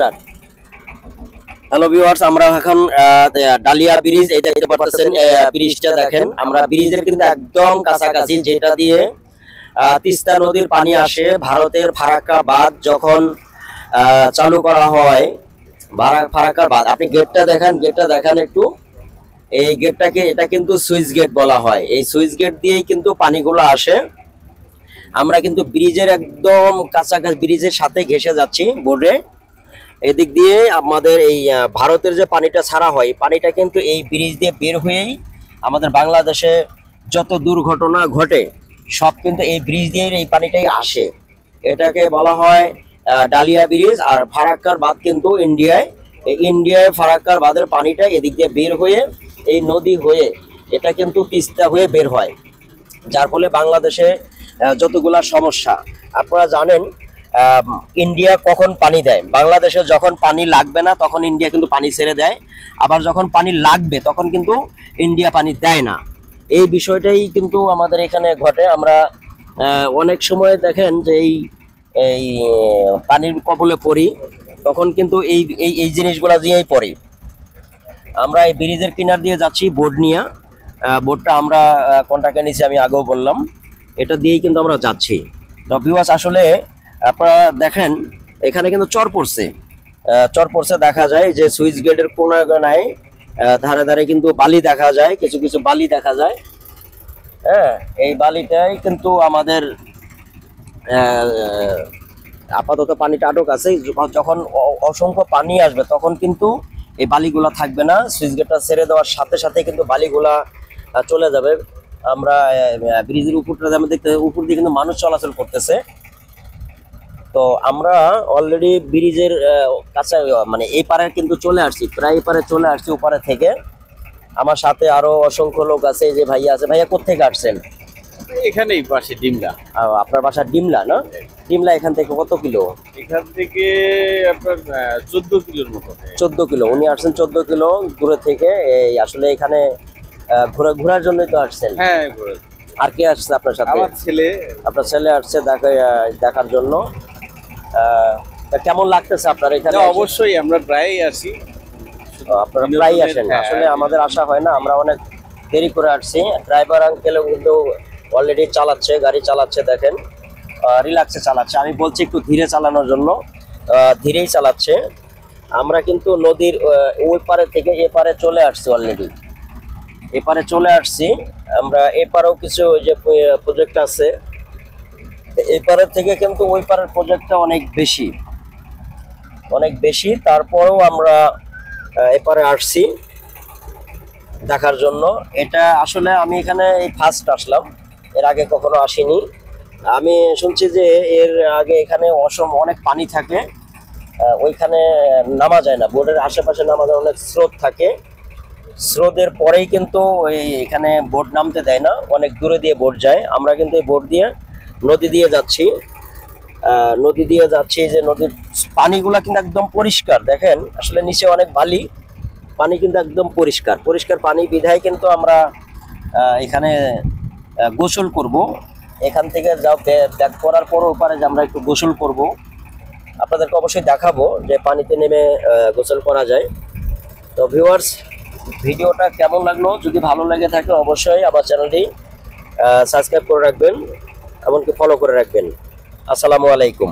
Start. Hello viewers, আমরা এখন dahlia bridge, এই দেখতে পাচ্ছেন ব্রিজটা দেখেন। আমরা ব্রিজের কিন্তু একদম কাছাকাছি, যেটা দিয়ে তিস্তা নদীর পানি আসে। ভারতের ফারাক্কা বাঁধ যখন চালু করা হয়, ফারাক্কা বাঁধ, আপনি গেটটা দেখেন একটু। এই গেটটাকে, এটা কিন্তু সুইচ গেট বলা হয়। এই সুইচ গেট দিয়েই কিন্তু পানিগুলো আসে। আমরা কিন্তু ব্রিজের একদম কাছাকাছি, ব্রিজের সাথে ঘেঁষে যাচ্ছি বোর্ডে। এদিক দিয়ে আমাদের এই ভারতের যে পানিটা ছাড়া হয়, পানিটা কিন্তু এই ব্রিজ দিয়ে বের হয়েই আমাদের বাংলাদেশে যত দুর্ঘটনা ঘটে সব কিন্তু এই ব্রিজ দিয়ে এই পানিটাই আসে। এটাকে বলা হয় ডালিয়া ব্রিজ। আর ফারাক্কার বাঁধ কিন্তু ইন্ডিয়ায় ফারাক্কার বাঁধের পানিটা এদিক দিয়ে বের হয়ে এই নদী হয়ে এটা কিন্তু তিস্তা হয়ে বের হয়, যার ফলে বাংলাদেশে যতগুলা সমস্যা। আপনারা জানেন ইন্ডিয়া কখন পানি দেয়, বাংলাদেশে যখন পানি লাগবে না তখন ইন্ডিয়া কিন্তু পানি ছেড়ে দেয়, আবার যখন পানি লাগবে তখন কিন্তু ইন্ডিয়া পানি দেয় না। এই বিষয়টাই কিন্তু আমাদের এখানে ঘটে। আমরা অনেক সময় দেখেন যে এই পানির কবলে পড়ি, তখন কিন্তু এই জিনিসগুলো দিয়েই পড়ি। আমরা এই ব্রিজের কিনার দিয়ে যাচ্ছি বোর্ড নিয়ে। বোর্ডটা আমরা কন্ট্রাক্টে নিচ্ছি, আমি আগেও বললাম, এটা দিয়েই কিন্তু আমরা যাচ্ছি। তো ভিউয়ার্স, আসলে আপনারা দেখেন এখানে কিন্তু চর পড়ছে দেখা যায় যে সুইচ গেটের কোনায় ধারে ধারে কিন্তু বালি দেখা যায়, কিছু কিছু বালি দেখা যায়। হ্যাঁ, এই বালিটাই কিন্তু আমাদের আপাতত পানিটা আটক আছে। যখন অসংখ্য পানি আসবে তখন কিন্তু এই বালিগুলা থাকবে না। সুইচ গেটটা ছেড়ে দেওয়ার সাথে সাথে কিন্তু বালিগুলা চলে যাবে। আমরা ব্রিজের উপরটা দেখতে, উপর দিয়ে কিন্তু মানুষ চলাচল করতেছে। তো আমরা অলরেডি ব্রিজের কাছে, মানে এই পারে কিন্তু চলে আসছি, প্রায় এই পারে চলে আসছি। ওপারে থেকে আমার সাথে আরো অসংখ্য লোক আছে। যে ভাইয়া আছে। ভাইয়া কোত্থেকে আসছেন? এখানেই পাশে ডিমলা। আপনার বাসা ডিমলা না? ডিমলা এখান থেকে কত কিলো? এখান থেকে আপনার 14 কিলোর মতো। 14 কিলো। উনি আসছেন 14 কিলো দূরে থেকে। এই আসলে এখানে ঘোরার জন্যই তো আসছেন? হ্যাঁ। আর কে আসছে আপনার সাথে? আমার ছেলে। আপনার ছেলে আসছে দেখার জন্য। কেমন লাগতেছে আপনার এখানে? অবশ্যই আমরা প্রায়ই আসি। আপনারা প্রায়ই আসেন? আসলে আমাদের আসা হয় না, আমরা অনেক দেরি করে আসছি। ড্রাইভার আঙ্কেলও কিন্তু অলরেডি চালাচ্ছে, গাড়ি চালাচ্ছে, দেখেন রিল্যাক্সে চালাচ্ছে। আমি বলছি একটু ধীরে চালানোর জন্য, ধীরেই চালাচ্ছে। আমরা কিন্তু নদীর ওই পারে থেকে এপারে চলে আসছি অলরেডি। এপারে চলে আসছি আমরা। এপারেও কিছু যে প্রজেক্ট আছে, এপারের থেকে কিন্তু ওই পারের প্রজেক্টটা অনেক বেশি। তারপরেও আমরা এপারে আসছি দেখার জন্য। এটা আসলে আমি এখানে এই ফার্স্ট আসলাম, এর আগে কখনো আসিনি। আমি শুনছি যে এর আগে এখানে অনেক পানি থাকে, ওইখানে নামা যায় না, বোর্ডের আশেপাশে নামা যায়, অনেক স্রোত থাকে। স্রোতের পরেই কিন্তু এখানে বোট নামতে দেয় না, অনেক দূরে দিয়ে বোট যায়। আমরা কিন্তু এই বোট দিয়ে নদী দিয়ে যাচ্ছি। যে নদীর পানিগুলা কিন্তু একদম পরিষ্কার। দেখেন আসলে নিচে অনেক বালি, পানি কিন্তু একদম পরিষ্কার পানি। বিধায় কিন্তু আমরা এখানে গোসল করব। এখান থেকে ব্যাক করার পর ওপারে যে আমরা একটু গোসল করব, আপনাদেরকে অবশ্যই দেখাবো যে পানিতে নেমে গোসল করা যায়। তো ভিউয়ার্স, ভিডিওটা কেমন লাগলো? যদি ভালো লেগে থাকে অবশ্যই আমার চ্যানেলটি সাবস্ক্রাইব করে রাখবেন, এমনকি ফলো করে রাখবেন। আসসালামু আলাইকুম।